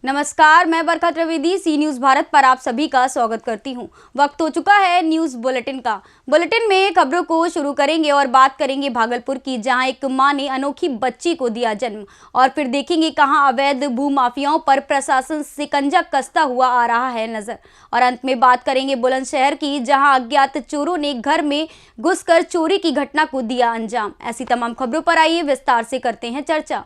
नमस्कार, मैं बरखा त्रिवेदी सी न्यूज़ भारत पर आप सभी का स्वागत करती हूं। वक्त हो चुका है न्यूज़ बुलेटिन का। बुलेटिन में खबरों को शुरू करेंगे और बात करेंगे भागलपुर की, जहां एक मां ने अनोखी बच्ची को दिया जन्म। और फिर देखेंगे कहां अवैध भूमाफियाओं पर प्रशासन शिकंजा कसता हुआ आ रहा है नजर। और अंत में बात करेंगे बुलंदशहर की, जहाँ अज्ञात चोरों ने घर में घुसकर चोरी की घटना को दिया अंजाम। ऐसी तमाम खबरों पर आइए विस्तार से करते हैं चर्चा।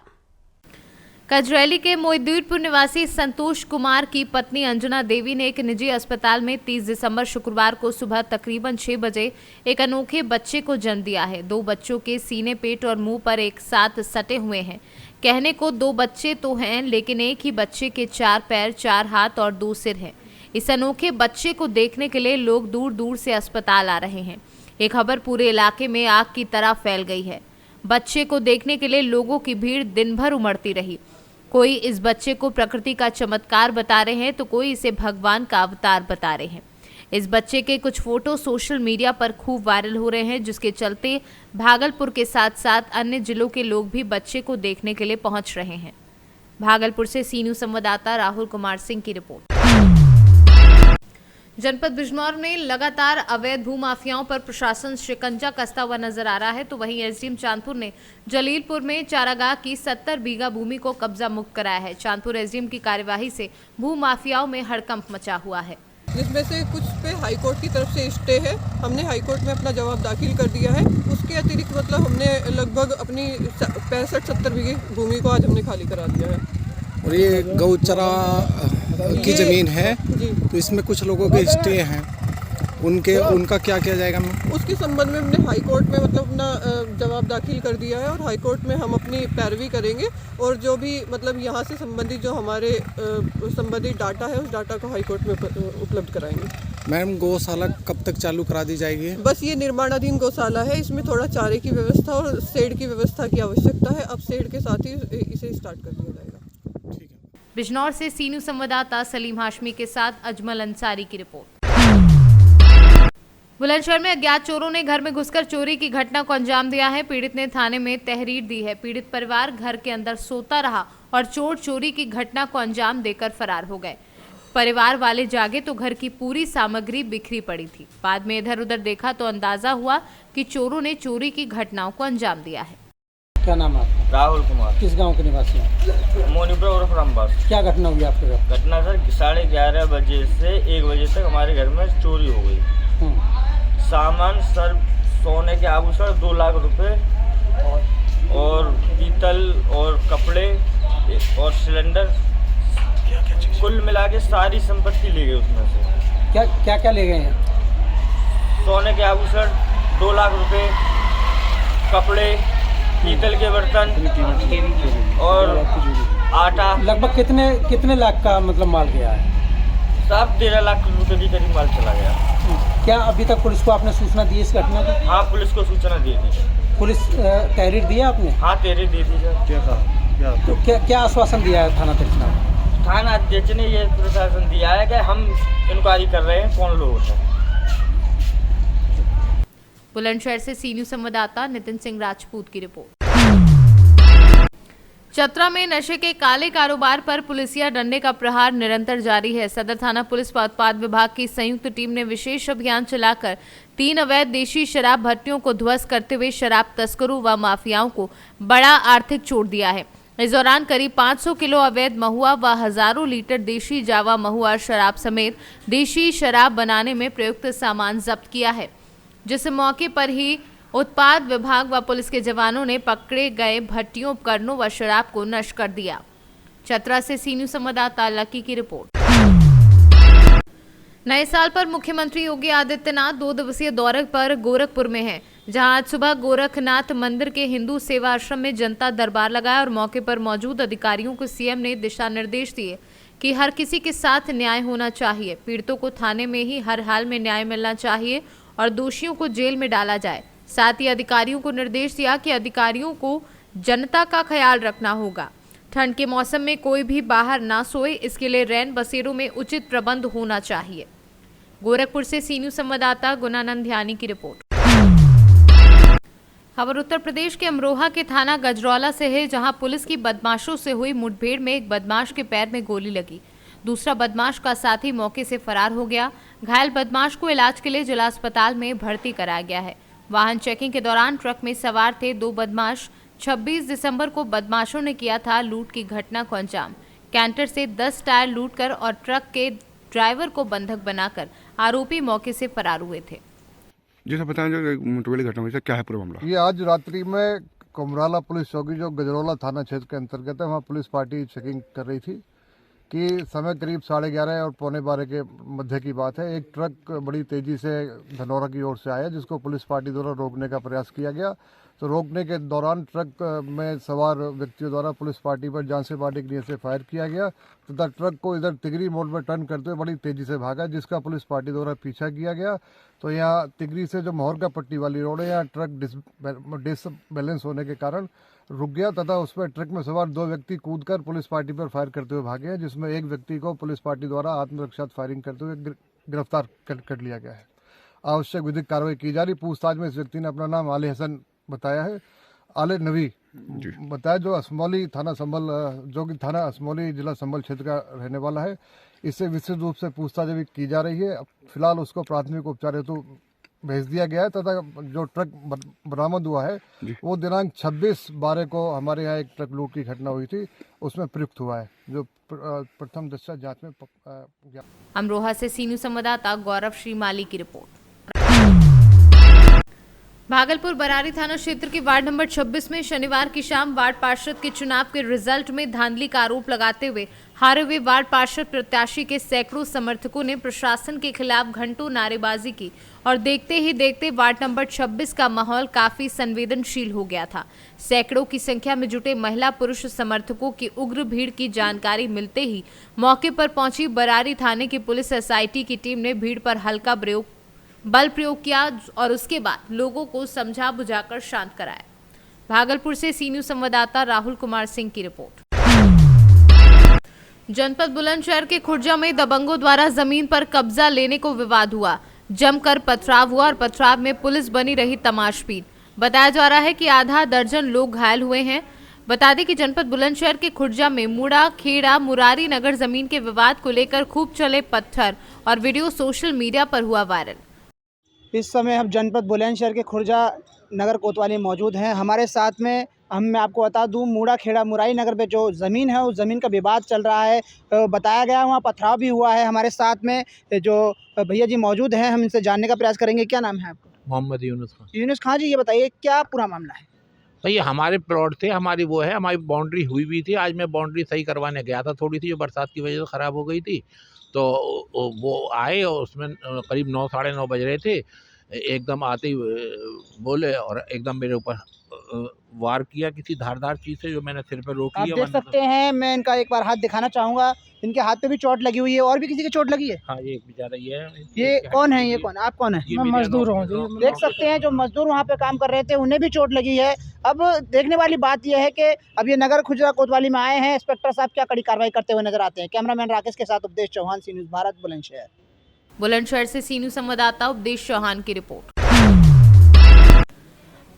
कजरैली के मोहिद्दीनपुर निवासी संतोष कुमार की पत्नी अंजना देवी ने एक निजी अस्पताल में 30 दिसंबर शुक्रवार को सुबह तकरीबन 6 बजे एक अनोखे बच्चे को जन्म दिया है। 2 बच्चों के सीने, पेट और मुंह पर एक साथ सटे हुए हैं। कहने को 2 बच्चे तो हैं, लेकिन एक ही बच्चे के 4 पैर, 4 हाथ और 2 सिर हैं। इस अनोखे बच्चे को देखने के लिए लोग दूर दूर से अस्पताल आ रहे हैं। ये खबर पूरे इलाके में आग की तरह फैल गई है। बच्चे को देखने के लिए लोगों की भीड़ दिन भर उमड़ती रही। कोई इस बच्चे को प्रकृति का चमत्कार बता रहे हैं, तो कोई इसे भगवान का अवतार बता रहे हैं। इस बच्चे के कुछ फोटो सोशल मीडिया पर खूब वायरल हो रहे हैं, जिसके चलते भागलपुर के साथ साथ अन्य जिलों के लोग भी बच्चे को देखने के लिए पहुंच रहे हैं। भागलपुर से सी न्यूज़ संवाददाता राहुल कुमार सिंह की रिपोर्ट। जनपद बिजनौर में लगातार अवैध भूमाफियाओं पर प्रशासन शिकंजा कसता हुआ नजर आ रहा है, तो वहीं एसडीएम चांदपुर ने जलीलपुर में चारागाह की 70 बीघा भूमि को कब्जा मुक्त कराया है। चांदपुर एसडीएम की कार्यवाही से भूमाफियाओं में हड़कंप मचा हुआ है, जिसमें से कुछ पे हाईकोर्ट की तरफ से स्टे है। हमने हाईकोर्ट में अपना जवाब दाखिल कर दिया है। उसके अतिरिक्त मतलब हमने लगभग अपनी 65-70 बीघे भूमि को आज हमने खाली करा दिया है। और ये गौचरा की ज़मीन है, तो इसमें कुछ लोगों के स्टे हैं, उनका क्या किया जाएगा मैम? उसके संबंध में हमने हाई कोर्ट में मतलब अपना जवाब दाखिल कर दिया है और हाई कोर्ट में हम अपनी पैरवी करेंगे और जो भी मतलब यहाँ से संबंधित जो हमारे संबंधित डाटा है, उस डाटा को हाई कोर्ट में उपलब्ध कराएंगे। मैम, गौशाला कब तक चालू करा दी जाएगी? बस ये निर्माणाधीन गौशाला है, इसमें थोड़ा चारे की व्यवस्था और शेड की व्यवस्था की आवश्यकता है। अब शेड के साथ ही इसे स्टार्ट कर दिया जाएगा। बिजनौर से सी न्यूज़ संवाददाता सलीम हाशमी के साथ अजमल अंसारी की रिपोर्ट। बुलंदशहर में अज्ञात चोरों ने घर में घुसकर चोरी की घटना को अंजाम दिया है। पीड़ित ने थाने में तहरीर दी है। पीड़ित परिवार घर के अंदर सोता रहा और चोर चोरी की घटना को अंजाम देकर फरार हो गए। परिवार वाले जागे तो घर की पूरी सामग्री बिखरी पड़ी थी। बाद में इधर उधर देखा तो अंदाजा हुआ कि चोरों ने चोरी की घटनाओं को अंजाम दिया है। क्या नाम है आपका? राहुल कुमार। किस गांव के निवासी हैं? मोनीपुर और फ्रम्बस। क्या घटना हुई आपके घर? घटना सर 11:30 बजे से 1 बजे तक हमारे घर में चोरी हो गई। सामान सर सोने के आभूषण 2 लाख रुपए और पीतल और कपड़े और सिलेंडर, कुल मिला के सारी संपत्ति ले गए। उसमें से क्या क्या ले गए हैं? सोने के आभूषण 2 लाख रुपए, कपड़े, पीतल के बर्तन और आटा। लगभग कितने लाख का मतलब माल गया है? सब 13 लाख रुपए के करीब माल चला गया। क्या अभी तक पुलिस को आपने सूचना दी इस घटना की? हाँ, पुलिस को सूचना दी थी। पुलिस तहरीर दिया आपने? हाँ, तहरीर दी थी सर। क्या कहा? तो क्या आश्वासन दिया है थाना अध्यक्ष ने? थाना अध्यक्ष ने ये प्रशासन दिया है कि हम इंक्वायरी कर रहे हैं कौन लोग हैं। बुलंदशहर से सी न्यूज़ संवाददाता नितिन सिंह राजपूत की रिपोर्ट। चतरा में नशे के काले कारोबार पर पुलिसिया डंडे का प्रहार निरंतर जारी है। सदर थाना पुलिस व उत्पाद विभाग की संयुक्त टीम ने विशेष अभियान चलाकर 3 अवैध देशी शराब भट्टियों को ध्वस्त करते हुए शराब तस्करों व माफियाओं को बड़ा आर्थिक चोट दिया है। इस दौरान करीब 500 किलो अवैध महुआ व हजारों लीटर देशी जावा महुआ शराब समेत देशी शराब बनाने में प्रयुक्त सामान जब्त किया है, जिस मौके पर ही उत्पाद विभाग व पुलिस के जवानों ने पकड़े गए भट्टियों, उपकरणों व शराब को नष्ट कर दिया। चतरा से सी न्यूज़ संवाददाता लकी की रिपोर्ट। नए साल पर मुख्यमंत्री योगी आदित्यनाथ 2 दिवसीय दौरे पर गोरखपुर में हैं, जहां आज सुबह गोरखनाथ मंदिर के हिंदू सेवा आश्रम में जनता दरबार लगाया और मौके पर मौजूद अधिकारियों को सीएम ने दिशा निर्देश दिए कि हर किसी के साथ न्याय होना चाहिए, पीड़ितों को थाने में ही हर हाल में न्याय मिलना चाहिए और दोषियों को जेल में डाला जाए। साथ ही अधिकारियों को निर्देश दिया कि अधिकारियों को जनता का ख्याल रखना होगा। ठंड के मौसम में कोई भी बाहर ना सोए, इसके लिए रैन बसेरों में उचित प्रबंध होना चाहिए। गोरखपुर से सी न्यूज़ संवाददाता गुणानंद ध्यानी की रिपोर्ट। खबर उत्तर प्रदेश के अमरोहा के थाना गजरौला से है, जहां पुलिस की बदमाशों से हुई मुठभेड़ में एक बदमाश के पैर में गोली लगी। दूसरा बदमाश का साथी मौके से फरार हो गया। घायल बदमाश को इलाज के लिए जिला अस्पताल में भर्ती कराया गया है। वाहन चेकिंग के दौरान ट्रक में सवार थे 2 बदमाश। 26 दिसंबर को बदमाशों ने किया था लूट की घटना को अंजाम। कैंटर से 10 टायर लूटकर और ट्रक के ड्राइवर को बंधक बनाकर आरोपी मौके से फरार हुए थे। जी सर, बताएं जो मुठभेड़ घटना हुई थी, क्या है पूरा मामला? ये आज रात्रि में कुमराला पुलिस चौकी जो गजरौला थाना क्षेत्र के अंतर्गत है, वहाँ पुलिस पार्टी चेकिंग कर रही थी कि समय करीब 11:30 और 11:45 के मध्य की बात है। एक ट्रक बड़ी तेजी से धनौरा की ओर से आया, जिसको पुलिस पार्टी द्वारा रोकने का प्रयास किया गया। तो रोकने के दौरान ट्रक में सवार व्यक्तियों द्वारा पुलिस पार्टी पर जान से मारने की नीयत से फायर किया गया तथा ट्रक को इधर तिगरी मोड़ पर टर्न करते हुए बड़ी तेजी से भागा, जिसका पुलिस पार्टी द्वारा पीछा किया गया। तो यहाँ तिगरी से जो मोहर का पट्टी वाली रोड है, यहाँ ट्रक डिसबैलेंस होने के कारण रुक गया तथा उस पर ट्रक में सवार 2 व्यक्ति कूदकर पुलिस पार्टी पर फायर करते हुए भागे हैं, जिसमें एक व्यक्ति को पुलिस पार्टी द्वारा आत्मरक्षा फायरिंग करते हुए गिरफ्तार कर लिया गया है। आवश्यक विधिक कार्रवाई की जा रही। पूछताछ में इस व्यक्ति ने अपना नाम आले हसन बताया है, आले नवी बताया, जो असमौली थाना संभल जो कि थाना असमौली जिला संभल क्षेत्र का रहने वाला है। इससे विस्तृत रूप से पूछताछ अभी की जा रही है। फिलहाल उसको प्राथमिक उपचार हेतु भेज दिया गया है तथा जो ट्रक बरामद हुआ है वो दिनांक 26/12 को हमारे यहाँ एक ट्रक लूट की घटना हुई थी, उसमें प्रयुक्त हुआ है, जो प्रथम दृष्टया जांच में। अमरोहा से सीनू संवाददाता गौरव श्रीमाली की रिपोर्ट। भागलपुर बरारी थाना क्षेत्र के वार्ड नंबर 26 में शनिवार की शाम वार्ड पार्षद के चुनाव के रिजल्ट में धांधली का आरोप लगाते हुए हारे हुए वार्ड पार्षद प्रत्याशी के सैकड़ों समर्थकों ने प्रशासन के खिलाफ घंटों नारेबाजी की और देखते ही देखते वार्ड नंबर 26 का माहौल काफी संवेदनशील हो गया था। सैकड़ों की संख्या में जुटे महिला पुरुष समर्थकों की उग्र भीड़ की जानकारी मिलते ही मौके पर पहुंची बरारी थाने की पुलिस SIT की टीम ने भीड़ पर हल्का बल प्रयोग किया और उसके बाद लोगों को समझा बुझाकर शांत कराया। भागलपुर से सीनू संवाददाता राहुल कुमार सिंह की रिपोर्ट। जनपद बुलंदशहर के खुर्जा में दबंगों द्वारा जमीन पर कब्जा लेने को विवाद हुआ। जमकर पथराव हुआ और पथराव में पुलिस बनी रही तमाशबीन। बताया जा रहा है कि आधा दर्जन लोग घायल हुए हैं। बता दें कि जनपद बुलंदशहर के खुर्जा में मुड़ा खेड़ा मुरारी नगर जमीन के विवाद को लेकर खूब चले पत्थर और वीडियो सोशल मीडिया पर हुआ वायरल। इस समय हम जनपद बुलंदशहर के खुर्जा नगर कोतवाली मौजूद हैं। हमारे साथ में मैं आपको बता दूं, मूड़ा खेड़ा मुरारी नगर पे जो ज़मीन है उस ज़मीन का विवाद चल रहा है। बताया गया वहाँ पथराव भी हुआ है। हमारे साथ में जो भैया जी मौजूद हैं, हम इनसे जानने का प्रयास करेंगे। क्या नाम है आपका? मोहम्मद यूनुस खान। यूनुस खान जी, ये बताइए क्या पूरा मामला है? भाई हमारे प्लॉट थे, हमारी वो है, हमारी बाउंड्री हुई भी थी। आज मैं बाउंड्री सही करवाने गया था, थोड़ी सी जो बरसात की वजह से ख़राब हो गई थी। तो वो आए और उसमें करीब 9 साढ़े 9 बज रहे थे। एकदम आते ही बोले और एकदम मेरे ऊपर वार किया किसी धारदार चीज़ से, जो मैंने सिर पे रोकी। आप देख सकते हैं, मैं इनका एक बार हाथ दिखाना चाहूँगा। इनके हाथ पे भी चोट लगी हुई है और भी किसी की चोट लगी है। हाँ, ये बेचारा ये कौन है? ये कौन? आप कौन है? मैं मजदूर हूँ। देख सकते हैं जो मजदूर वहाँ पे काम कर रहे थे उन्हें भी चोट लगी है। अब देखने वाली बात यह है कि अब ये नगर खुर्जा कोतवाली में आए हैं। इंस्पेक्टर साहब क्या कड़ी कार्रवाई करते हुए नजर आते हैं। कैमरामैन राकेश के साथ उपदेश चौहान, सी न्यूज़ भारत, बुलंदशहर। बुलंदशहर से सीनू संवाददाता उपदेश चौहान की रिपोर्ट।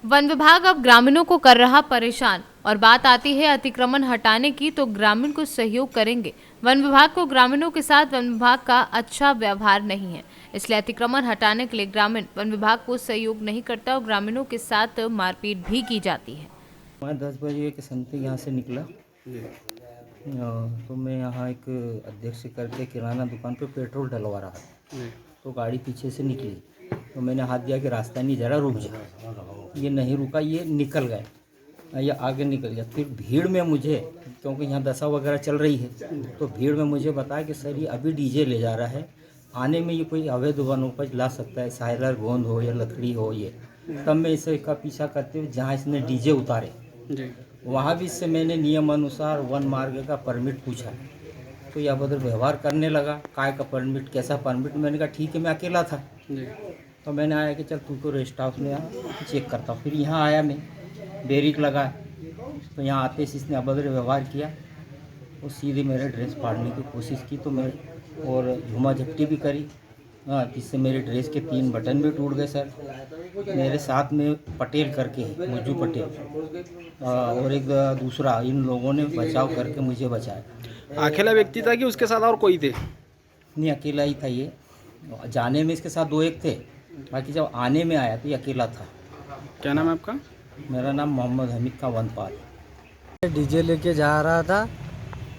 वन विभाग अब ग्रामीणों को कर रहा परेशान और बात आती है अतिक्रमण हटाने की तो ग्रामीण को सहयोग करेंगे। वन विभाग को ग्रामीणों के साथ वन विभाग का अच्छा व्यवहार नहीं है, इसलिए अतिक्रमण हटाने के लिए ग्रामीण वन विभाग को सहयोग नहीं करता और ग्रामीणों के साथ मारपीट भी की जाती है। मैं 10 बजे के समथिंग यहाँ से निकला तो मैं यहाँ एक अध्यक्ष करके किराना दुकान पे पेट्रोल डलवा रहा था। तो गाड़ी पीछे से निकली तो मैंने हाथ दिया कि रास्ता नहीं, ज़रा रुक जा। ये नहीं रुका, ये निकल गए, ये आगे निकल गया। फिर भीड़ में मुझे, क्योंकि यहाँ दशा वगैरह चल रही है, तो भीड़ में मुझे बताया कि सर ये अभी डीजे ले जा रहा है, आने में ये कोई अवैध वनोपज ला सकता है, सायलर गोंद हो या लकड़ी हो ये। तब मैं इसे का पीछा करते हुए जहाँ इसने डीजे उतारे वहाँ भी इससे मैंने नियम अनुसार वन मार्ग का परमिट पूछा, तो यह अभद्र व्यवहार करने लगा। काय का परमिट, कैसा परमिट? मैंने कहा ठीक है, मैं अकेला था। तो मैंने आया कि चल तू तो रेस्ट हाउस में आ, चेक करता हूँ। फिर यहाँ आया मैं, बैरिक लगा, तो यहाँ आते से इसने अभद्र व्यवहार किया और सीधे मेरे ड्रेस फाड़ने की कोशिश की। तो मैं और झूमा झपटी भी करी, हाँ, जिससे मेरे ड्रेस के 3 बटन भी टूट गए सर। मेरे साथ में पटेल करके है, मुज्जू पटेल, और एक दूसरा, इन लोगों ने बचाव करके मुझे बचाया। अकेला व्यक्ति था कि उसके साथ और कोई थे? नहीं, अकेला ही था ये। जाने में इसके साथ 2 एक थे, बाकी जब आने में आया तो ये अकेला था। क्या नाम है आपका? मेरा नाम मोहम्मद हमीद का वनपाल। डीजे लेके जा रहा था,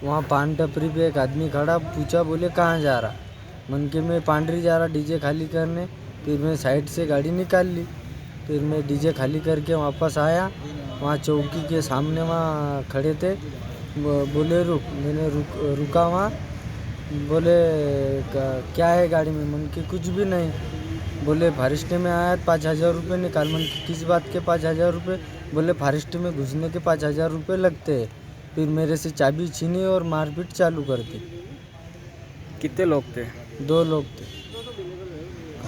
वहाँ पान टपरी पे एक आदमी खड़ा, पूछा, बोले कहाँ जा रहा? मन के मैं पांडरी जा रहा डीजे खाली करने। फिर मैं साइड से गाड़ी निकाल ली, फिर मैं डीजे खाली करके वापस आया। वहाँ चौकी के सामने वहाँ खड़े थे, बोले रुक। मैंने रुका वहाँ। बोले क्या है गाड़ी में? मन के कुछ भी नहीं। बोले फॉरेस्ट में आया 5,000 रुपये निकाल। मन के किस बात के 5,000 रुपये? बोले फॉरेस्ट में घुसने के 5,000 रुपये लगते हैं। फिर मेरे से चाबी छीनी और मारपीट चालू कर दी। कितने लोग थे? 2 लोग थे।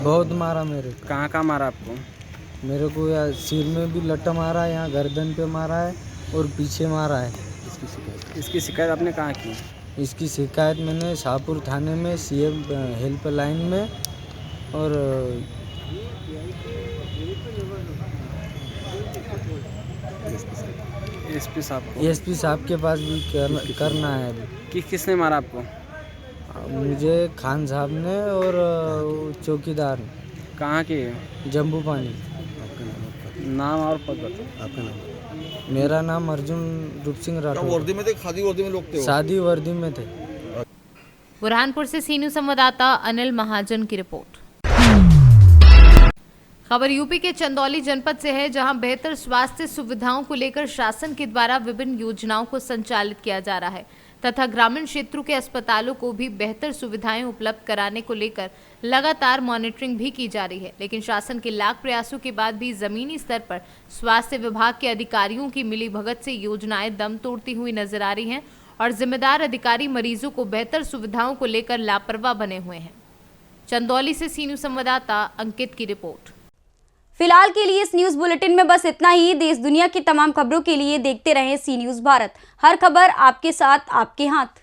बहुत मारा मेरे को। कहाँ कहाँ मारा आपको? मेरे को यहाँ सिर में भी लट्टा मारा है, यहाँ गर्दन पे मारा है और पीछे मारा है। इसकी शिकायत आपने कहाँ की? इसकी शिकायत मैंने शाहपुर थाने में, सीएम हेल्पलाइन में, और एसपी साहब के पास भी करना है अभी। किसने मारा आपको? मुझे खान साहब ने और चौकीदार ने। कहाँ के? जम्बू पानी। नाम और पद बताओ। आपका नाम? मेरा नाम अर्जुन रूप सिंह राठौर। वर्दी में थे? खादी वर्दी में लोग थे? शादी वर्दी में थे। बुरहानपुर से सी न्यूज़ संवाददाता अनिल महाजन की रिपोर्ट। खबर यूपी के चंदौली जनपद से है, जहां बेहतर स्वास्थ्य सुविधाओं को लेकर शासन के द्वारा विभिन्न योजनाओं को संचालित किया जा रहा है तथा ग्रामीण क्षेत्रों के अस्पतालों को भी बेहतर सुविधाएं उपलब्ध कराने को लेकर लगातार मॉनिटरिंग भी की जा रही है। लेकिन शासन के लाख प्रयासों के बाद भी जमीनी स्तर पर स्वास्थ्य विभाग के अधिकारियों की मिलीभगत से योजनाएं दम तोड़ती हुई नजर आ रही हैं और जिम्मेदार अधिकारी मरीजों को बेहतर सुविधाओं को लेकर लापरवाह बने हुए हैं। चंदौली से सी न्यूज़ संवाददाता अंकित की रिपोर्ट। फिलहाल के लिए इस न्यूज बुलेटिन में बस इतना ही। देश दुनिया की तमाम खबरों के लिए देखते रहें सी न्यूज भारत। हर खबर आपके साथ, आपके हाथ।